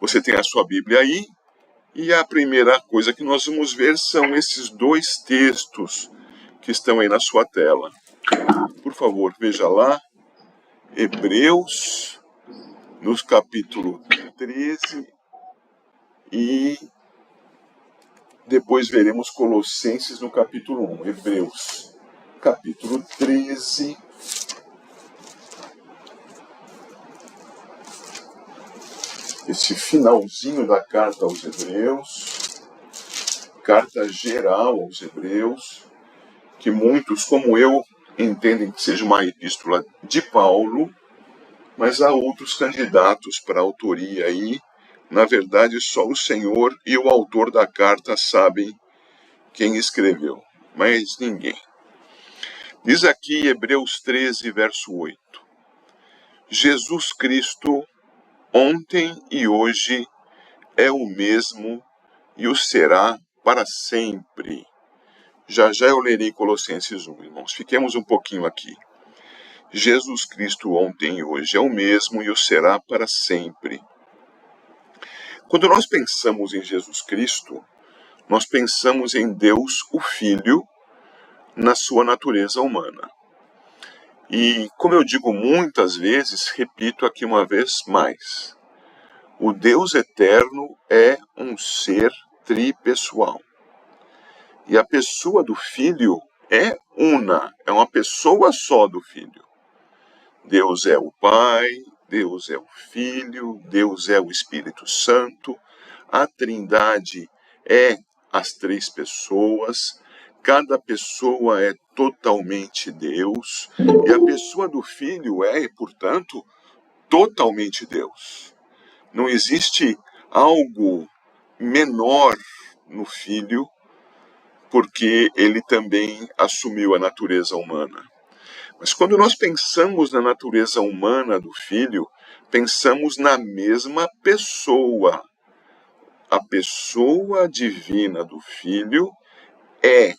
Você tem a sua Bíblia aí, e a primeira coisa que nós vamos ver são esses dois textos que estão aí na sua tela. Por favor, veja lá, Hebreus, no capítulo 13, e depois veremos Colossenses no capítulo 1. Hebreus, capítulo 13. Esse finalzinho da carta aos Hebreus, carta geral aos Hebreus, que muitos, como eu, entendem que seja uma epístola de Paulo, mas há outros candidatos para a autoria aí. Na verdade, só o Senhor e o autor da carta sabem quem escreveu, mas ninguém. Diz aqui Hebreus 13, verso 8. Jesus Cristo, ontem e hoje, é o mesmo e o será para sempre. Já eu lerei Colossenses 1, irmãos. Fiquemos um pouquinho aqui. Jesus Cristo ontem e hoje é o mesmo e o será para sempre. Quando nós pensamos em Jesus Cristo, nós pensamos em Deus, o Filho, na sua natureza humana. E, como eu digo muitas vezes, repito aqui uma vez mais, o Deus eterno é um ser tripessoal. E a pessoa do Filho é una, é uma pessoa só do Filho. Deus é o Pai, Deus é o Filho, Deus é o Espírito Santo, a Trindade é as três pessoas, cada pessoa é totalmente Deus, e a pessoa do Filho é, portanto, totalmente Deus. Não existe algo menor no Filho, porque ele também assumiu a natureza humana. Mas quando nós pensamos na natureza humana do Filho, pensamos na mesma pessoa. A pessoa divina do Filho é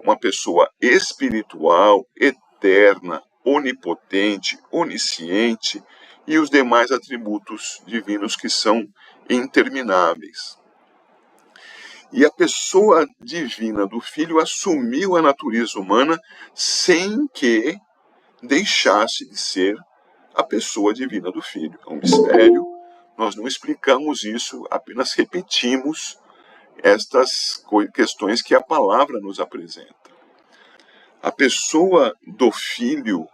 uma pessoa espiritual, eterna, onipotente, onisciente e os demais atributos divinos que são intermináveis. E a pessoa divina do Filho assumiu a natureza humana sem que deixasse de ser a pessoa divina do Filho. É um mistério, nós não explicamos isso, apenas repetimos estas questões que a palavra nos apresenta. A pessoa do Filho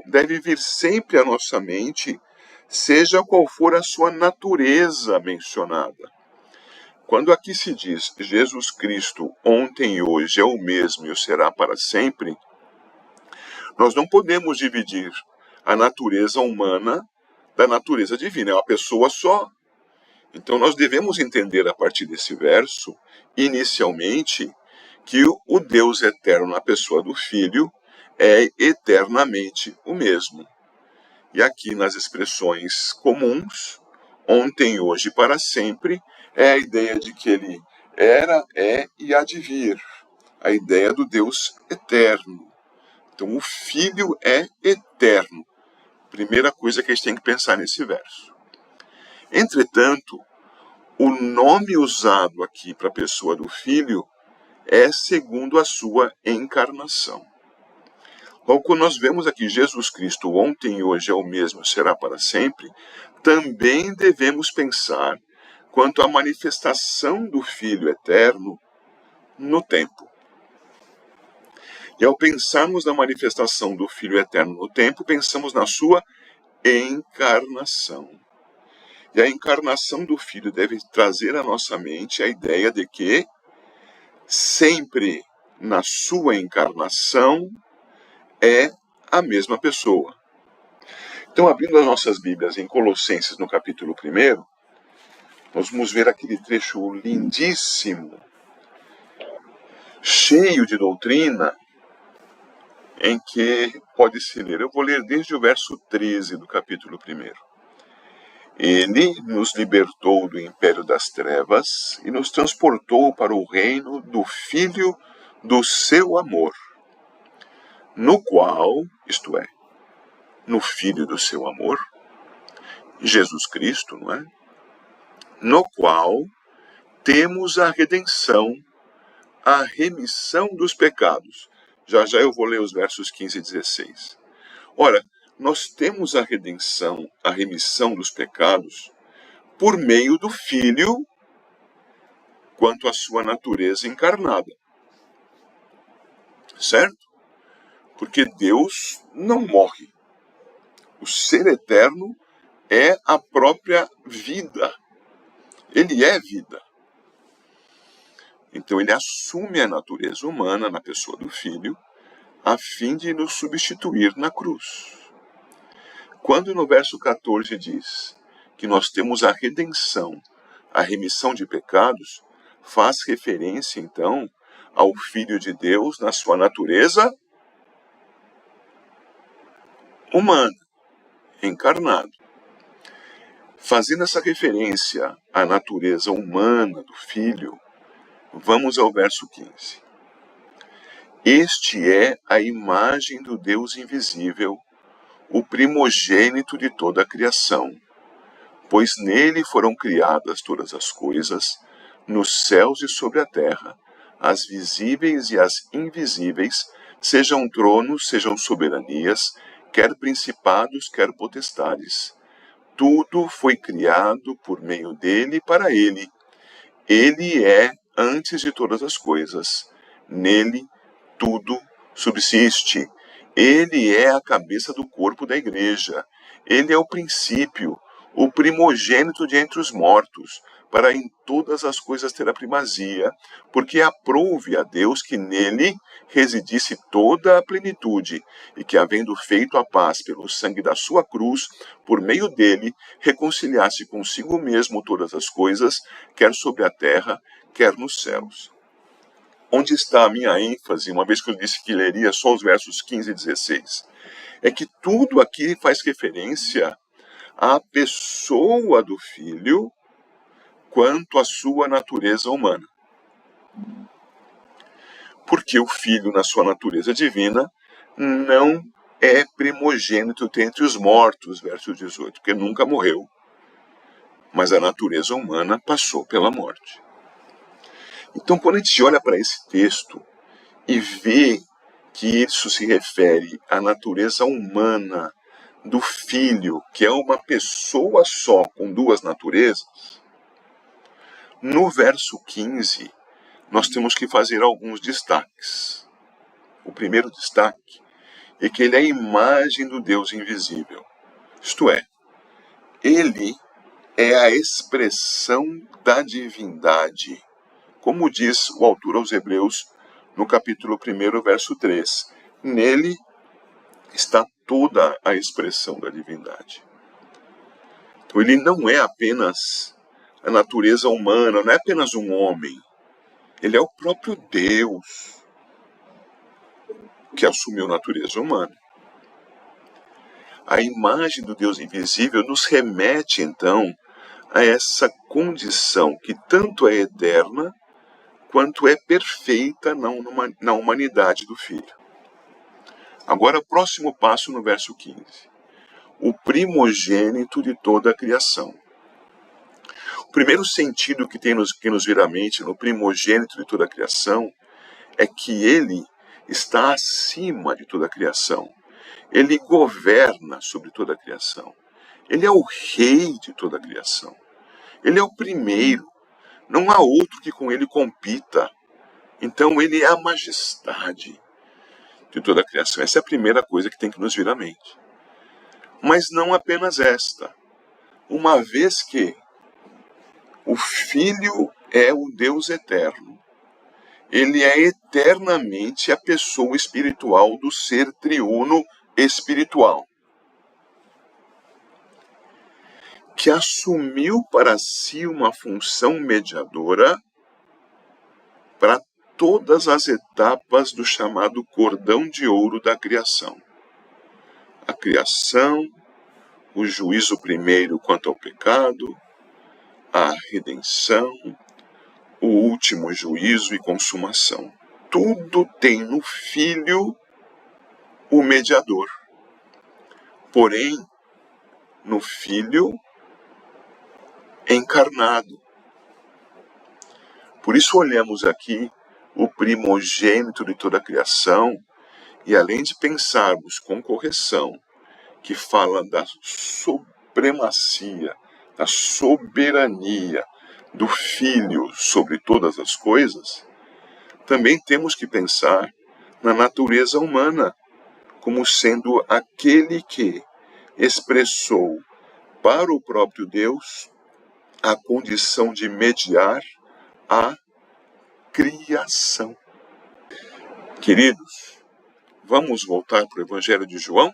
deve vir sempre à nossa mente, seja qual for a sua natureza mencionada. Quando aqui se diz Jesus Cristo ontem e hoje é o mesmo e o será para sempre, nós não podemos dividir a natureza humana da natureza divina, é uma pessoa só. Então nós devemos entender a partir desse verso, inicialmente, que o Deus eterno na pessoa do Filho é eternamente o mesmo. E aqui nas expressões comuns, ontem, hoje e para sempre, é a ideia de que ele era, é e há de vir. A ideia do Deus eterno. Então o Filho é eterno. Primeira coisa que a gente tem que pensar nesse verso. Entretanto, o nome usado aqui para a pessoa do Filho é segundo a sua encarnação. Logo, quando nós vemos aqui Jesus Cristo ontem e hoje é o mesmo, será para sempre, também devemos pensar quanto à manifestação do Filho eterno no tempo. E ao pensarmos na manifestação do Filho eterno no tempo, pensamos na sua encarnação. E a encarnação do Filho deve trazer à nossa mente a ideia de que sempre na sua encarnação é a mesma pessoa. Então, abrindo as nossas Bíblias em Colossenses, no capítulo 1, nós vamos ver aquele trecho lindíssimo, cheio de doutrina, em que pode-se ler. Eu vou ler desde o verso 13 do capítulo 1. Ele nos libertou do império das trevas e nos transportou para o reino do Filho do seu amor, no qual, isto é, no Filho do seu amor, Jesus Cristo, não é? No qual temos a redenção, a remissão dos pecados. Já já eu vou ler os versos 15 e 16. Ora, nós temos a redenção, a remissão dos pecados, por meio do Filho, quanto à sua natureza encarnada. Certo? Porque Deus não morre. O ser eterno é a própria vida. Ele é vida. Então ele assume a natureza humana na pessoa do Filho, a fim de nos substituir na cruz. Quando no verso 14 diz que nós temos a redenção, a remissão de pecados, faz referência então ao Filho de Deus na sua natureza humana, encarnado. Fazendo essa referência à natureza humana do Filho, vamos ao verso 15. Este é a imagem do Deus invisível, o primogênito de toda a criação, pois nele foram criadas todas as coisas, nos céus e sobre a terra, as visíveis e as invisíveis, sejam tronos, sejam soberanias, quer principados, quer potestades. Tudo foi criado por meio dele e para ele. Ele é antes de todas as coisas. Nele tudo subsiste. Ele é a cabeça do corpo da igreja. Ele é o princípio, o primogênito de entre os mortos, para em todas as coisas ter a primazia, porque aprouve a Deus que nele residisse toda a plenitude, e que, havendo feito a paz pelo sangue da sua cruz, por meio dele, reconciliasse consigo mesmo todas as coisas, quer sobre a terra, quer nos céus. Onde está a minha ênfase, uma vez que eu disse que leria só os versos 15 e 16? É que tudo aqui faz referência à pessoa do Filho quanto à sua natureza humana. Porque o Filho, na sua natureza divina, não é primogênito entre os mortos, verso 18, porque nunca morreu. Mas a natureza humana passou pela morte. Então, quando a gente olha para esse texto e vê que isso se refere à natureza humana do Filho, que é uma pessoa só com duas naturezas, no verso 15, nós temos que fazer alguns destaques. O primeiro destaque é que ele é a imagem do Deus invisível. Isto é, ele é a expressão da divindade. Como diz o autor aos Hebreus, no capítulo 1, verso 3. Nele está toda a expressão da divindade. Então ele não é apenas a natureza humana, não é apenas um homem. Ele é o próprio Deus que assumiu a natureza humana. A imagem do Deus invisível nos remete, então, a essa condição que tanto é eterna quanto é perfeita na humanidade do Filho. Agora, o próximo passo no verso 15. O primogênito de toda a criação. O primeiro sentido que nos vir à mente no primogênito de toda a criação é que ele está acima de toda a criação. Ele governa sobre toda a criação. Ele é o rei de toda a criação. Ele é o primeiro. Não há outro que com ele compita. Então ele é a majestade de toda a criação. Essa é a primeira coisa que tem que nos vir à mente. Mas não apenas esta. Uma vez que o Filho é o Deus eterno, ele é eternamente a pessoa espiritual do ser triuno espiritual, que assumiu para si uma função mediadora para todas as etapas do chamado cordão de ouro da criação. A criação, o juízo primeiro quanto ao pecado, a redenção, o último juízo e consumação. Tudo tem no Filho o mediador. Porém, no Filho encarnado. Por isso olhamos aqui o primogênito de toda a criação, e além de pensarmos com correção, que fala da supremacia, da soberania do Filho sobre todas as coisas, também temos que pensar na natureza humana, como sendo aquele que expressou para o próprio Deus a condição de mediar a criação. Queridos, vamos voltar para o Evangelho de João?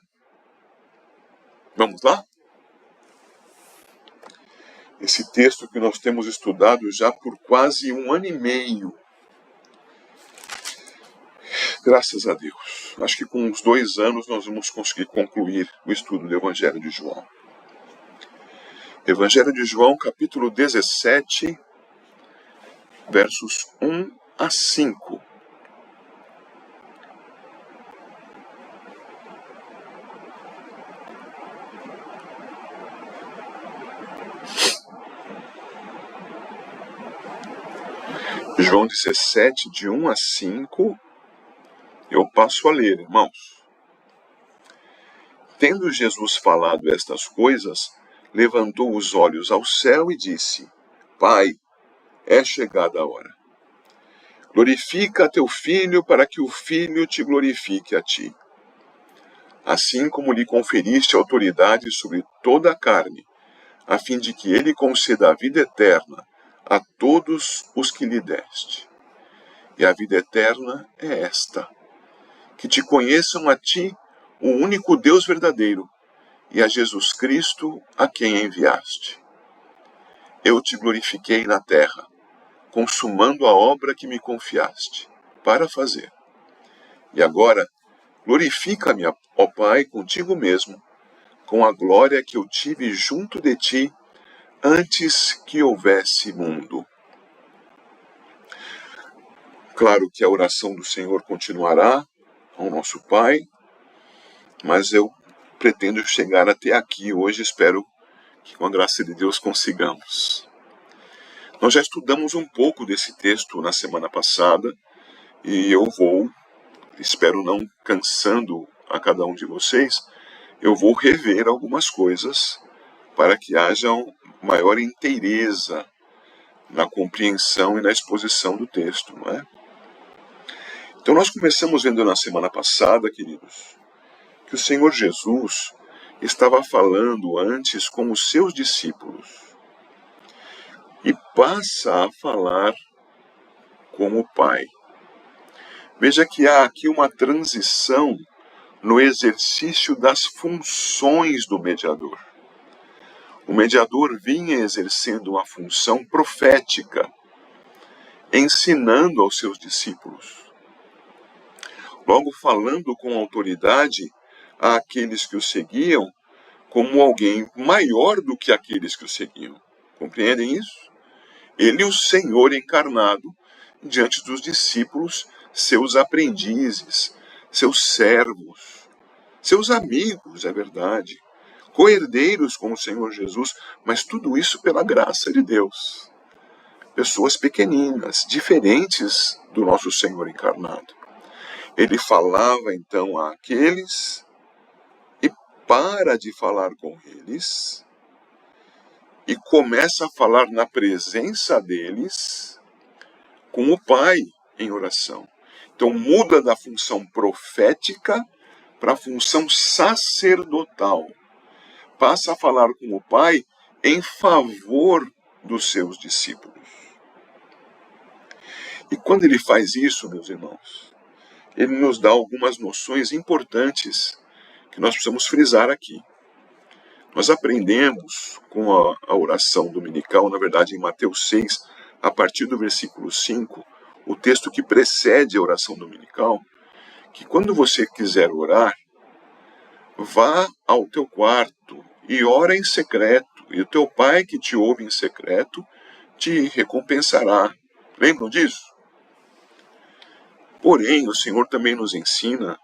Vamos lá? Esse texto que nós temos estudado já por quase 1 ano e meio. Graças a Deus. Acho que com uns 2 anos nós vamos conseguir concluir o estudo do Evangelho de João. Evangelho de João, capítulo 17, versos 1 a 5. João 17, de 1 a 5, eu passo a ler, irmãos. Tendo Jesus falado estas coisas, levantou os olhos ao céu e disse: Pai, é chegada a hora. Glorifica teu Filho, para que o Filho te glorifique a ti. Assim como lhe conferiste autoridade sobre toda a carne, a fim de que ele conceda a vida eterna a todos os que lhe deste. E a vida eterna é esta: que te conheçam a ti, o único Deus verdadeiro, e a Jesus Cristo, a quem enviaste. Eu te glorifiquei na terra, consumando a obra que me confiaste, para fazer. E agora, glorifica-me, ó Pai, contigo mesmo, com a glória que eu tive junto de ti, antes que houvesse mundo. Claro que a oração do Senhor continuará ao nosso Pai, mas eu pretendo chegar até aqui hoje, espero que com a graça de Deus consigamos. Nós já estudamos um pouco desse texto na semana passada, e eu vou, espero não cansando a cada um de vocês, eu vou rever algumas coisas para que haja maior inteireza na compreensão e na exposição do texto, não é? Então nós começamos vendo na semana passada, queridos, que o Senhor Jesus estava falando antes com os seus discípulos e passa a falar com o Pai. Veja que há aqui uma transição no exercício das funções do mediador. O mediador vinha exercendo uma função profética, ensinando aos seus discípulos, logo falando com autoridade àqueles que o seguiam como alguém maior do que aqueles que o seguiam. Compreendem isso? Ele, o Senhor encarnado, diante dos discípulos, seus aprendizes, seus servos, seus amigos, é verdade, co-herdeiros com o Senhor Jesus, mas tudo isso pela graça de Deus. Pessoas pequeninas, diferentes do nosso Senhor encarnado. Ele falava então àqueles e para de falar com eles e começa a falar na presença deles com o Pai em oração. Então muda da função profética para a função sacerdotal. Passa a falar com o Pai em favor dos seus discípulos. E quando ele faz isso, meus irmãos, ele nos dá algumas noções importantes que nós precisamos frisar aqui. Nós aprendemos com a oração dominical, na verdade em Mateus 6, a partir do versículo 5, o texto que precede a oração dominical, que quando você quiser orar, vá ao teu quarto e ora em secreto, e o teu Pai que te ouve em secreto te recompensará. Lembram disso? Porém, o Senhor também nos ensina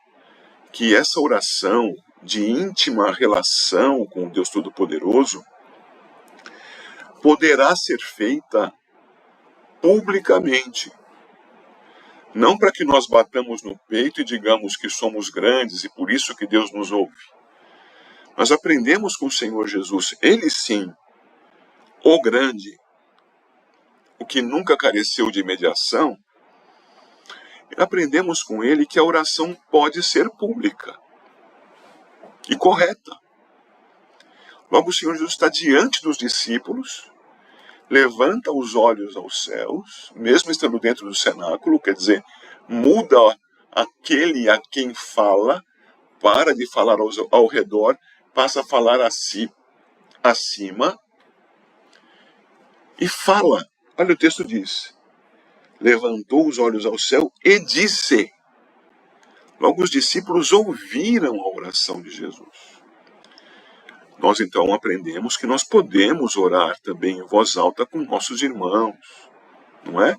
que essa oração de íntima relação com o Deus Todo-Poderoso poderá ser feita publicamente. Não para que nós batamos no peito e digamos que somos grandes e por isso que Deus nos ouve. Nós aprendemos com o Senhor Jesus, Ele sim, o grande, o que nunca careceu de mediação, aprendemos com Ele que a oração pode ser pública e correta. Logo o Senhor Jesus está diante dos discípulos, levanta os olhos aos céus, mesmo estando dentro do cenáculo, quer dizer, muda aquele a quem fala, para de falar ao redor, passa a falar a si, acima, e fala. Olha, o texto diz, levantou os olhos ao céu e disse. Logo os discípulos ouviram a oração de Jesus. Nós então aprendemos que nós podemos orar também em voz alta com nossos irmãos, não é?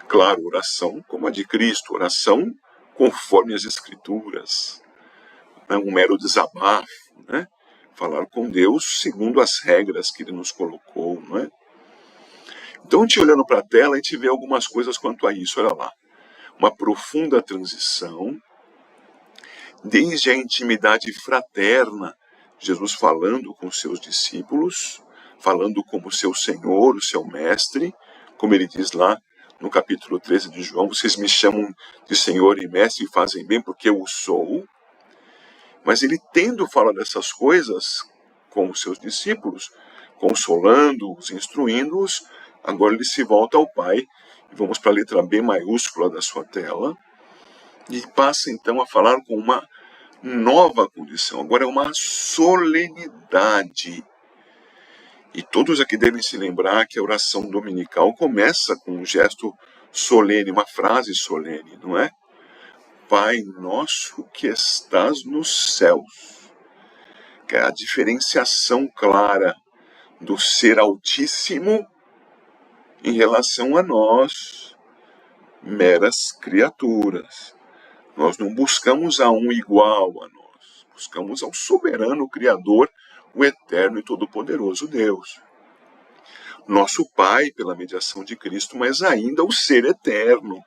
Claro, oração como a de Cristo, oração conforme as Escrituras, não é um mero desabafo, né? Falar com Deus segundo as regras que Ele nos colocou, não é? Então, a gente olhando para a tela, a gente vê algumas coisas quanto a isso, olha lá. Uma profunda transição, desde a intimidade fraterna, Jesus falando com seus discípulos, falando como seu Senhor, o seu Mestre, como ele diz lá no capítulo 13 de João, vocês me chamam de Senhor e Mestre e fazem bem porque eu o sou. Mas ele tendo falado dessas coisas com os seus discípulos, consolando-os, instruindo-os, agora ele se volta ao Pai, e vamos para a letra B maiúscula da sua tela, e passa então a falar com uma nova condição, agora é uma solenidade. E todos aqui devem se lembrar que a oração dominical começa com um gesto solene, uma frase solene, não é? Pai nosso que estás nos céus, que é a diferenciação clara do ser altíssimo em relação a nós, meras criaturas. Nós não buscamos a um igual a nós, buscamos ao soberano Criador, o eterno e todo-poderoso Deus. Nosso Pai, pela mediação de Cristo, mas ainda o ser eterno.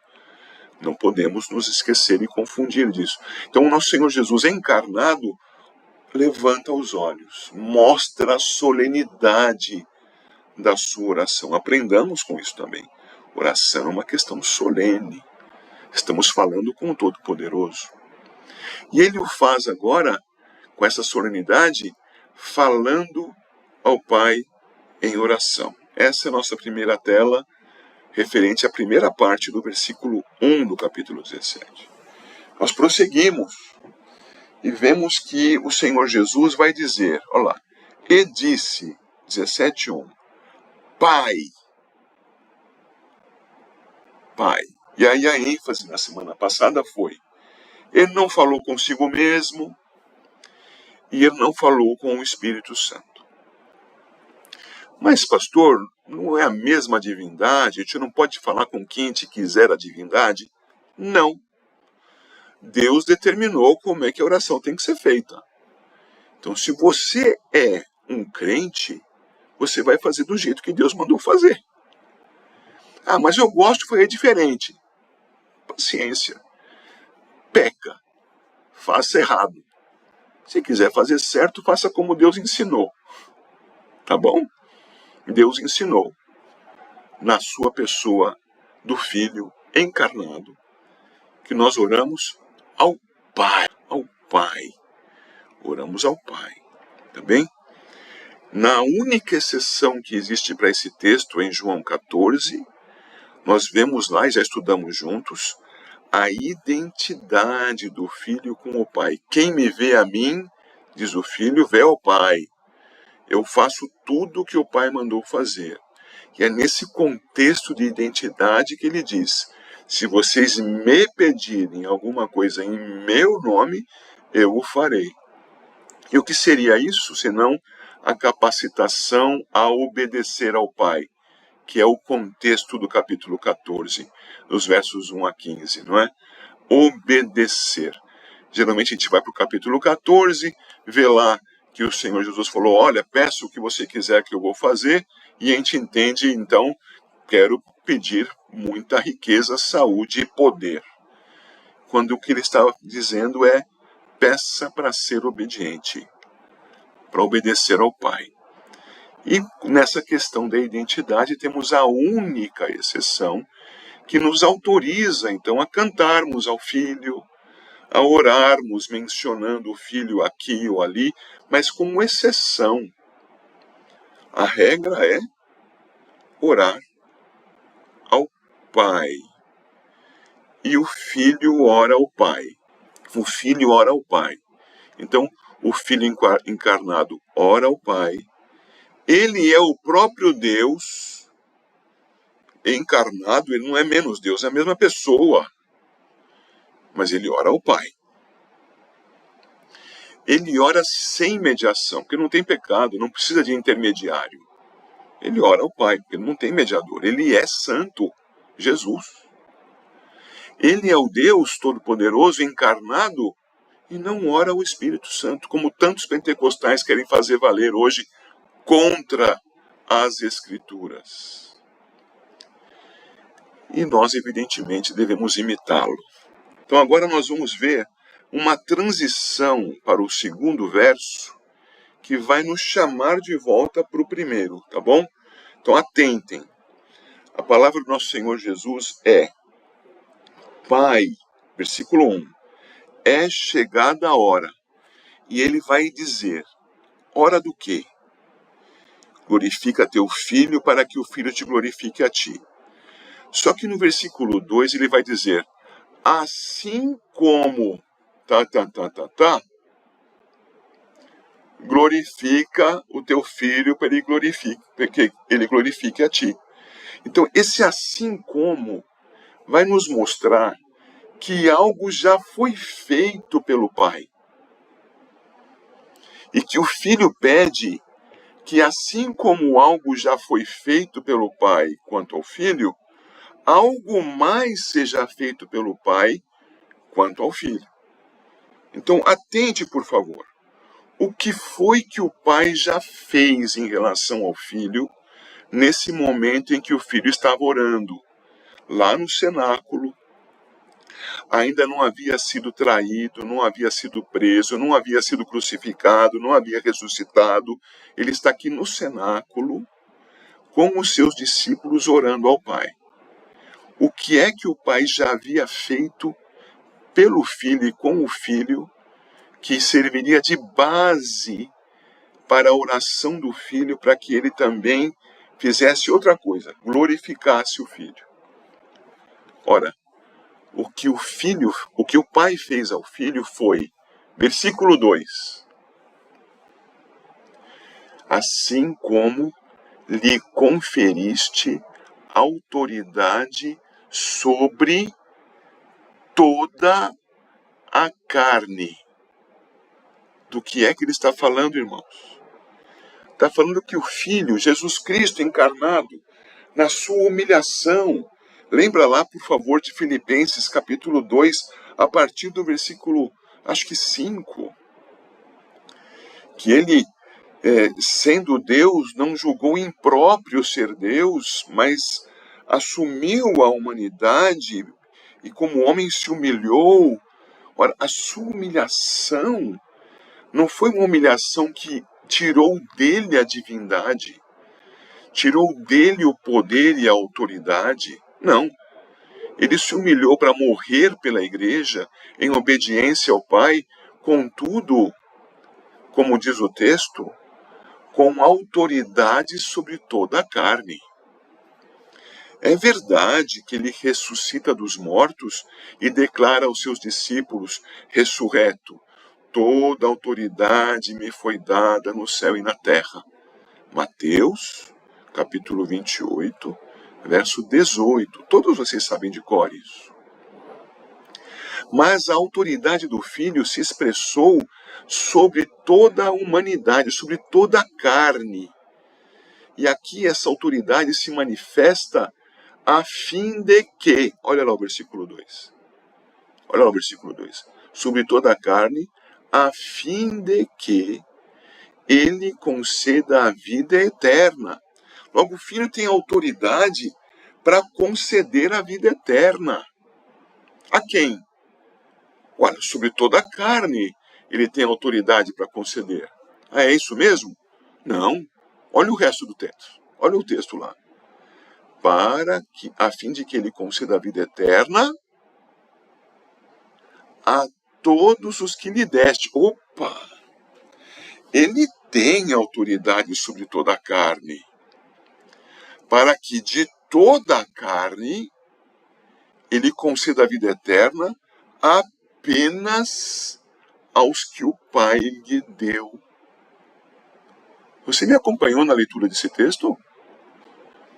Não podemos nos esquecer e confundir disso. Então, o nosso Senhor Jesus encarnado levanta os olhos, mostra a solenidade da sua oração. Aprendamos com isso também. Oração é uma questão solene. Estamos falando com o Todo-Poderoso. E ele o faz agora, com essa solenidade, falando ao Pai em oração. Essa é a nossa primeira tela, referente à primeira parte do versículo 1 do capítulo 17. Nós prosseguimos e vemos que o Senhor Jesus vai dizer, olha lá, e disse, 17:1, Pai. Pai. E aí a ênfase na semana passada foi, ele não falou consigo mesmo e ele não falou com o Espírito Santo. Mas, pastor, não é a mesma divindade? A gente não pode falar com quem a gente quiser a divindade? Não. Deus determinou como é que a oração tem que ser feita. Então, se você é um crente, você vai fazer do jeito que Deus mandou fazer. Ah, mas eu gosto, foi diferente. Paciência. Peca. Faça errado. Se quiser fazer certo, faça como Deus ensinou. Tá bom? Deus ensinou, na sua pessoa do Filho encarnado, que nós oramos ao Pai. Ao Pai. Oramos ao Pai. Tá bem? Na única exceção que existe para esse texto, em João 14, nós vemos lá, e já estudamos juntos, a identidade do Filho com o Pai. Quem me vê a mim, diz o Filho, vê ao Pai. Eu faço tudo o que o Pai mandou fazer. E é nesse contexto de identidade que ele diz, se vocês me pedirem alguma coisa em meu nome, eu o farei. E o que seria isso, senão a capacitação a obedecer ao Pai, que é o contexto do capítulo 14, dos versos 1 a 15, não é? Obedecer. Geralmente a gente vai para o capítulo 14, vê lá que o Senhor Jesus falou, olha, peça o que você quiser que eu vou fazer, e a gente entende, então, quero pedir muita riqueza, saúde e poder. Quando o que ele está dizendo é, peça para ser obediente, para obedecer ao Pai. E nessa questão da identidade temos a única exceção que nos autoriza, então, a cantarmos ao Filho, a orarmos mencionando o Filho aqui ou ali, mas como exceção. A regra é orar ao Pai. E o Filho ora ao Pai. O Filho ora ao Pai. Então, o Filho encarnado ora ao Pai. Ele é o próprio Deus encarnado, ele não é menos Deus, é a mesma pessoa. Mas ele ora ao Pai. Ele ora sem mediação, porque não tem pecado, não precisa de intermediário. Ele ora ao Pai, porque não tem mediador. Ele é santo, Jesus. Ele é o Deus Todo-Poderoso encarnado e não ora ao Espírito Santo, como tantos pentecostais querem fazer valer hoje contra as Escrituras. E nós, evidentemente, devemos imitá-lo. Então agora nós vamos ver uma transição para o segundo verso que vai nos chamar de volta para o primeiro, tá bom? Então atentem. A palavra do nosso Senhor Jesus é: Pai, versículo 1, é chegada a hora. E ele vai dizer, hora do quê? Glorifica teu filho para que o filho te glorifique a ti. Só que no versículo 2 ele vai dizer, assim como, glorifica o teu filho para que ele glorifique a ti. Então esse assim como vai nos mostrar que algo já foi feito pelo Pai. E que o Filho pede que assim como algo já foi feito pelo Pai quanto ao Filho, algo mais seja feito pelo Pai quanto ao Filho. Então, atente, por favor. O que foi que o Pai já fez em relação ao Filho nesse momento em que o Filho estava orando? Lá no cenáculo, ainda não havia sido traído, não havia sido preso, não havia sido crucificado, não havia ressuscitado. Ele está aqui no cenáculo com os seus discípulos orando ao Pai. O que é que o Pai já havia feito pelo Filho e com o Filho que serviria de base para a oração do Filho para que ele também fizesse outra coisa, glorificasse o Filho? Ora, o que o Pai fez ao Filho foi, versículo 2, assim como lhe conferiste autoridade sobre toda a carne. Do que é que ele está falando, irmãos? Está falando que o Filho, Jesus Cristo encarnado, na sua humilhação, lembra lá, por favor, de Filipenses capítulo 2, a partir do versículo, acho que 5, que ele, sendo Deus, não julgou impróprio ser Deus, mas assumiu a humanidade e como homem se humilhou. Ora, a sua humilhação não foi uma humilhação que tirou dele a divindade, tirou dele o poder e a autoridade. Não. Ele se humilhou para morrer pela igreja em obediência ao Pai, contudo, como diz o texto, com autoridade sobre toda a carne. É verdade que ele ressuscita dos mortos e declara aos seus discípulos, ressurreto, toda autoridade me foi dada no céu e na terra. Mateus, capítulo 28, verso 18. Todos vocês sabem de cor isso. Mas a autoridade do Filho se expressou sobre toda a humanidade, sobre toda a carne. E aqui essa autoridade se manifesta a fim de que, olha lá o versículo 2. Olha lá o versículo 2. Sobre toda a carne, a fim de que ele conceda a vida eterna. Logo, o Filho tem autoridade para conceder a vida eterna. A quem? Olha, sobre toda a carne ele tem autoridade para conceder. Ah, é isso mesmo? Não. Olha o resto do texto. Olha o texto lá. A fim de que ele conceda a vida eterna a todos os que lhe deste. Opa! Ele tem autoridade sobre toda a carne, para que de toda a carne ele conceda a vida eterna apenas aos que o Pai lhe deu. Você me acompanhou na leitura desse texto?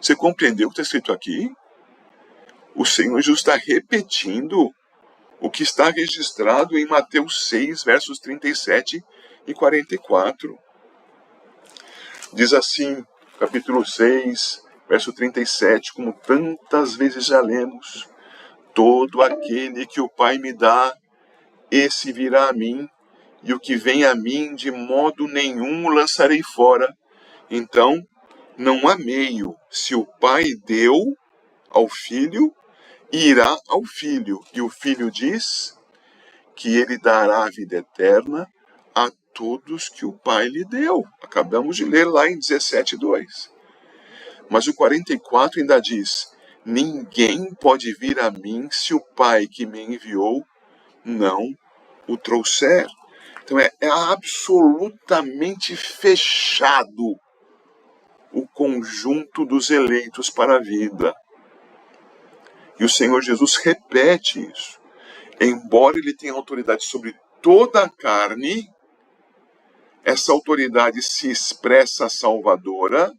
Você compreendeu o que está escrito aqui? O Senhor Jesus está repetindo o que está registrado em Mateus 6, versos 37 e 44. Diz assim, capítulo 6, verso 37, como tantas vezes já lemos: todo aquele que o Pai me dá, esse virá a mim, e o que vem a mim, de modo nenhum o lançarei fora. Então, não há meio. Se o Pai deu ao Filho, irá ao Filho. E o Filho diz que ele dará a vida eterna a todos que o Pai lhe deu. Acabamos de ler lá em 17:2. Mas o 44 ainda diz: ninguém pode vir a mim se o Pai que me enviou não o trouxer. Então é absolutamente fechado o conjunto dos eleitos para a vida. E o Senhor Jesus repete isso. Embora ele tenha autoridade sobre toda a carne, essa autoridade se expressa salvadora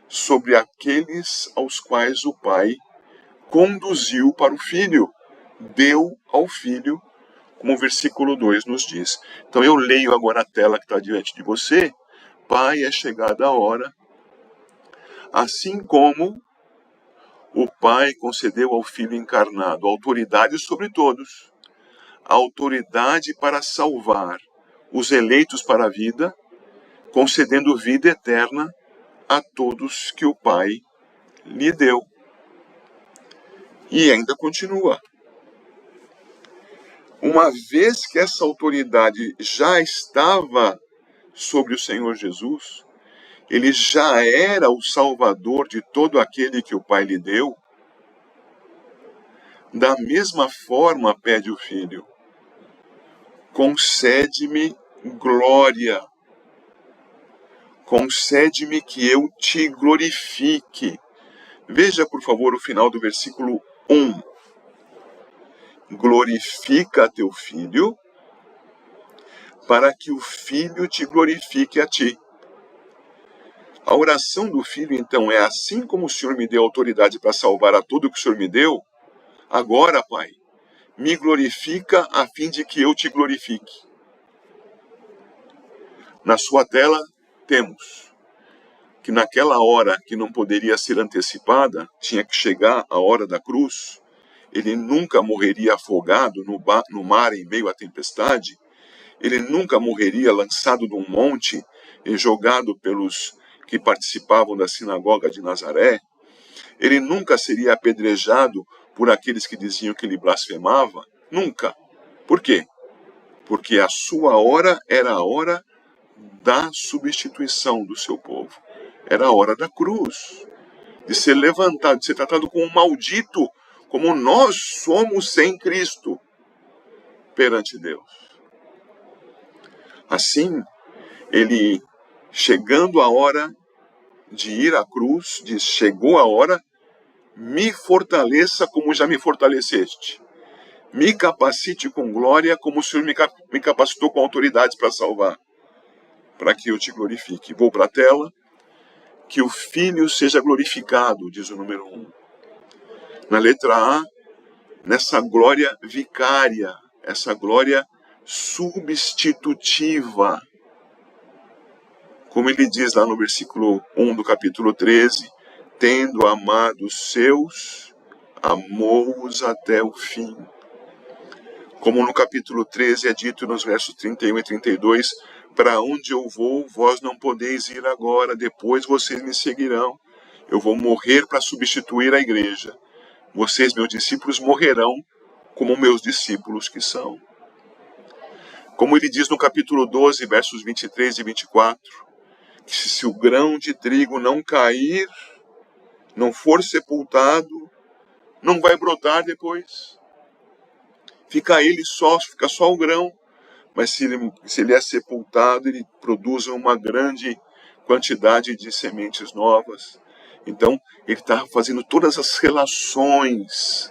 sobre aqueles aos quais o Pai conduziu para o Filho, deu ao Filho, como o versículo 2 nos diz. Então eu leio agora a tela que está diante de você. Pai, é chegada a hora, assim como o Pai concedeu ao Filho encarnado autoridade sobre todos, a autoridade para salvar os eleitos para a vida, concedendo vida eterna a todos que o Pai lhe deu. E ainda continua. Uma vez que essa autoridade já estava sobre o Senhor Jesus, ele já era o Salvador de todo aquele que o Pai lhe deu, da mesma forma pede o Filho: concede-me glória, concede-me que eu te glorifique. Veja, por favor, o final do versículo 1. Glorifica teu Filho, para que o Filho te glorifique a ti. A oração do Filho, então, é: assim como o Senhor me deu autoridade para salvar a tudo que o Senhor me deu, agora, Pai, me glorifica a fim de que eu te glorifique. Na sua tela, temos que naquela hora que não poderia ser antecipada, tinha que chegar a hora da cruz. Ele nunca morreria afogado no mar em meio à tempestade. Ele nunca morreria lançado de um monte e jogado pelos que participavam da sinagoga de Nazaré. Ele nunca seria apedrejado por aqueles que diziam que ele blasfemava. Nunca. Por quê? Porque a sua hora era a hora da substituição do seu povo. Era a hora da cruz, de ser levantado, de ser tratado como um maldito, como nós somos sem Cristo perante Deus. Assim, ele, chegando a hora de ir à cruz, diz: chegou a hora, me fortaleça como já me fortaleceste. Me capacite com glória como o Senhor me capacitou com autoridade para salvar, para que eu te glorifique. Vou para a tela. Que o Filho seja glorificado, diz o número 1. Na letra A, nessa glória vicária, essa glória substitutiva. Como ele diz lá no versículo 1 do capítulo 13, tendo amado os seus, amou-os até o fim. Como no capítulo 13 é dito nos versos 31 e 32, Para onde eu vou, vós não podeis ir agora, depois vocês me seguirão. Eu vou morrer para substituir a igreja. Vocês, meus discípulos, morrerão como meus discípulos que são. Como ele diz no capítulo 12, versos 23 e 24, que se o grão de trigo não cair, não for sepultado, não vai brotar depois. Fica só o grão, mas se ele é sepultado, ele produz uma grande quantidade de sementes novas. Então, ele está fazendo todas as relações.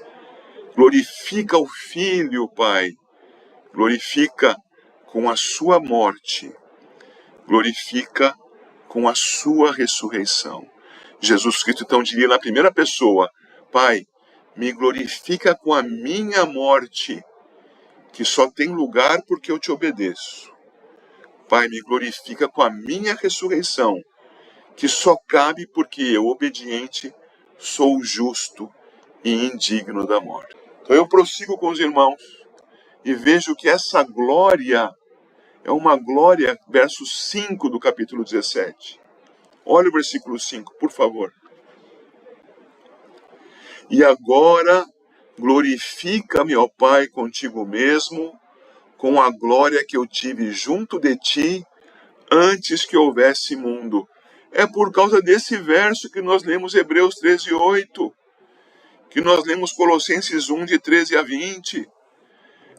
Glorifica o Filho, Pai. Glorifica com a sua morte. Glorifica com a sua ressurreição. Jesus Cristo então diria na primeira pessoa: Pai, me glorifica com a minha morte, que só tem lugar porque eu te obedeço. Pai, me glorifica com a minha ressurreição, que só cabe porque eu, obediente, sou justo e indigno da morte. Então eu prossigo com os irmãos e vejo que essa glória é uma glória, verso 5 do capítulo 17. Olha o versículo 5, por favor. E agora glorifica-me, ó Pai, contigo mesmo, com a glória que eu tive junto de ti, antes que houvesse mundo. É por causa desse verso que nós lemos Hebreus 13:8, que nós lemos Colossenses 1, de 13 a 20.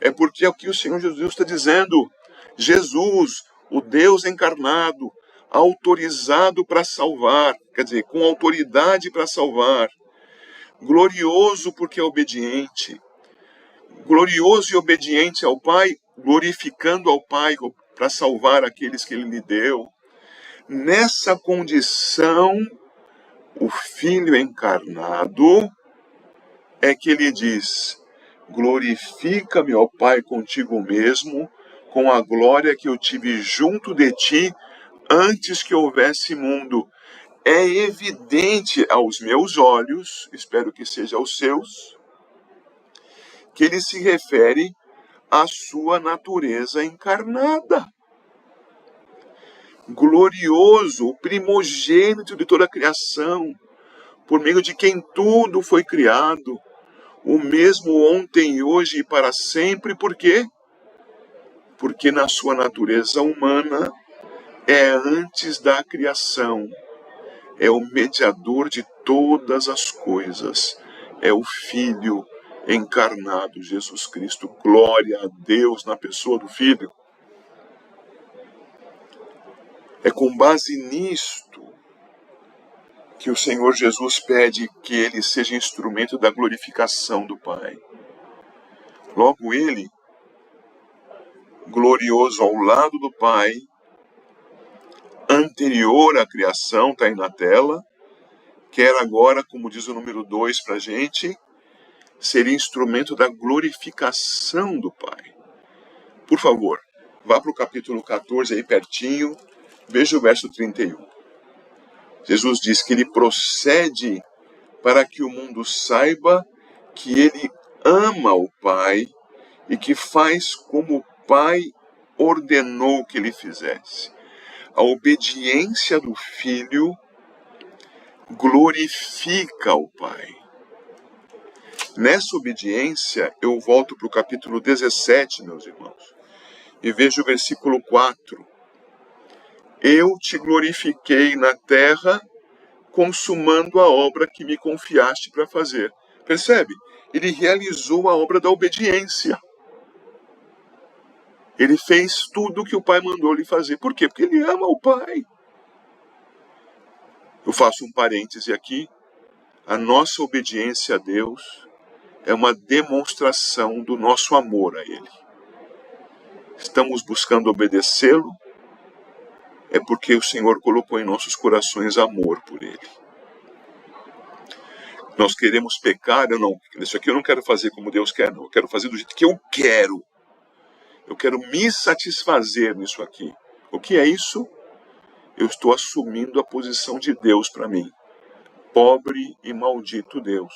É porque é o que o Senhor Jesus está dizendo. Jesus, o Deus encarnado, autorizado para salvar, quer dizer, com autoridade para salvar, glorioso porque é obediente, glorioso e obediente ao Pai, glorificando ao Pai para salvar aqueles que Ele lhe deu. Nessa condição, o Filho encarnado é que Ele diz: glorifica-me, ó Pai, contigo mesmo, com a glória que eu tive junto de ti, antes que houvesse mundo. É evidente aos meus olhos, espero que seja aos seus, que ele se refere à sua natureza encarnada. Glorioso, o primogênito de toda a criação, por meio de quem tudo foi criado, o mesmo ontem, hoje e para sempre. Por quê? Porque na sua natureza humana é antes da criação, é o mediador de todas as coisas, é o Filho encarnado, Jesus Cristo. Glória a Deus na pessoa do Filho. É com base nisto que o Senhor Jesus pede que ele seja instrumento da glorificação do Pai. Logo ele, glorioso ao lado do Pai, anterior à criação, está aí na tela, quer agora, como diz o número 2 para a gente, ser instrumento da glorificação do Pai. Por favor, vá para o capítulo 14, aí pertinho, veja o verso 31. Jesus diz que ele procede para que o mundo saiba que ele ama o Pai e que faz como o Pai ordenou que ele fizesse. A obediência do Filho glorifica o Pai. Nessa obediência, eu volto para o capítulo 17, meus irmãos, e vejo o versículo 4. Eu te glorifiquei na terra, consumando a obra que me confiaste para fazer. Percebe? Ele realizou a obra da obediência. Ele fez tudo o que o Pai mandou lhe fazer. Por quê? Porque ele ama o Pai. Eu faço um parêntese aqui. A nossa obediência a Deus é uma demonstração do nosso amor a Ele. Estamos buscando obedecê-lo, é porque o Senhor colocou em nossos corações amor por Ele. Nós queremos pecar, isso aqui eu não quero fazer como Deus quer, não. Eu quero fazer do jeito que eu quero. Eu quero me satisfazer nisso aqui. O que é isso? Eu estou assumindo a posição de Deus para mim. Pobre e maldito Deus.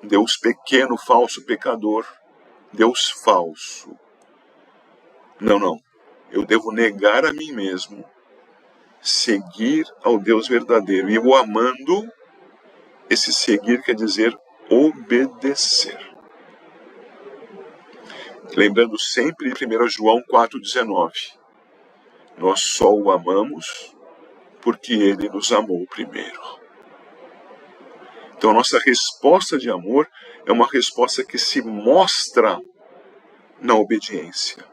Deus pequeno, falso, pecador. Deus falso. Não. Eu devo negar a mim mesmo, seguir ao Deus verdadeiro. E o amando, esse seguir quer dizer obedecer. Lembrando sempre de 1 João 4,19. Nós só o amamos porque ele nos amou primeiro. Então a nossa resposta de amor é uma resposta que se mostra na obediência.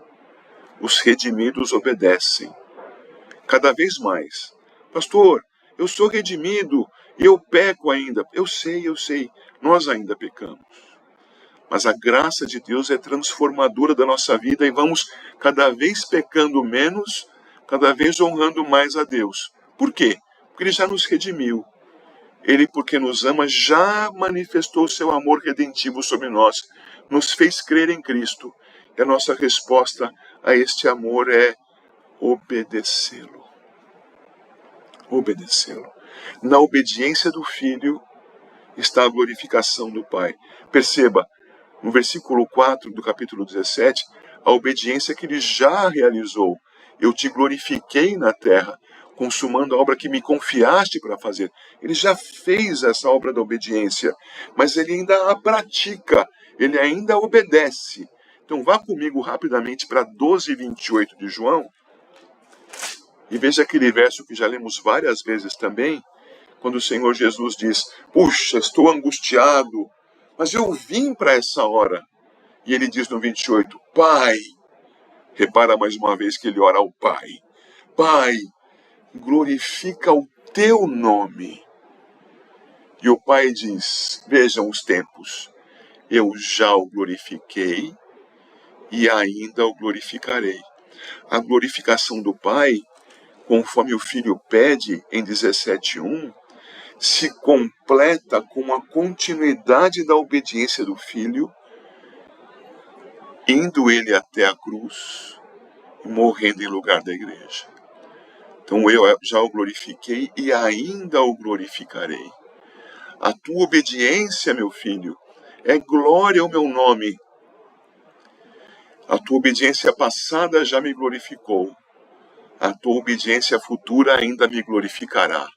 Os redimidos obedecem. Cada vez mais. Pastor, eu sou redimido e eu peco ainda. Eu sei. Nós ainda pecamos. Mas a graça de Deus é transformadora da nossa vida e vamos cada vez pecando menos, cada vez honrando mais a Deus. Por quê? Porque Ele já nos redimiu. Ele, porque nos ama, já manifestou o seu amor redentivo sobre nós, nos fez crer em Cristo. E a nossa resposta a este amor é obedecê-lo. Obedecê-lo. Na obediência do Filho está a glorificação do Pai. Perceba, no versículo 4 do capítulo 17, a obediência que ele já realizou. Eu te glorifiquei na terra, consumando a obra que me confiaste para fazer. Ele já fez essa obra da obediência, mas ele ainda a pratica, ele ainda obedece. Então vá comigo rapidamente para 12:28 de João, e veja aquele verso que já lemos várias vezes também, quando o Senhor Jesus diz, puxa, estou angustiado, mas eu vim para essa hora. E ele diz no 28, Pai, repara mais uma vez que ele ora ao Pai, Pai, glorifica o teu nome. E o Pai diz, vejam os tempos, eu já o glorifiquei e ainda o glorificarei. A glorificação do Pai, conforme o Filho pede em 17:1, se completa com a continuidade da obediência do Filho, indo ele até a cruz e morrendo em lugar da igreja. Então eu já o glorifiquei e ainda o glorificarei. A tua obediência, meu filho, é glória ao meu nome. A tua obediência passada já me glorificou. A tua obediência futura ainda me glorificará.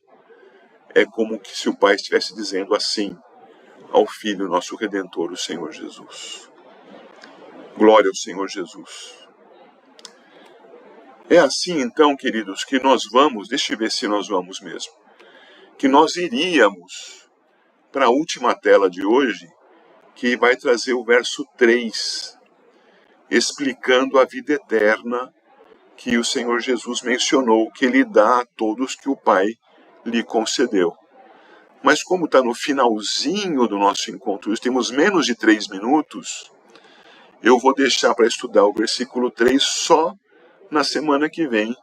É como se o Pai estivesse dizendo assim ao Filho, nosso Redentor, o Senhor Jesus. Glória ao Senhor Jesus. É assim, então, queridos, que nós vamos, deixa eu ver se nós vamos mesmo, que nós iríamos para a última tela de hoje, que vai trazer o verso 3, explicando a vida eterna que o Senhor Jesus mencionou, que Ele dá a todos que o Pai lhe concedeu. Mas como está no finalzinho do nosso encontro, temos menos de 3 minutos, eu vou deixar para estudar o versículo 3 só na semana que vem,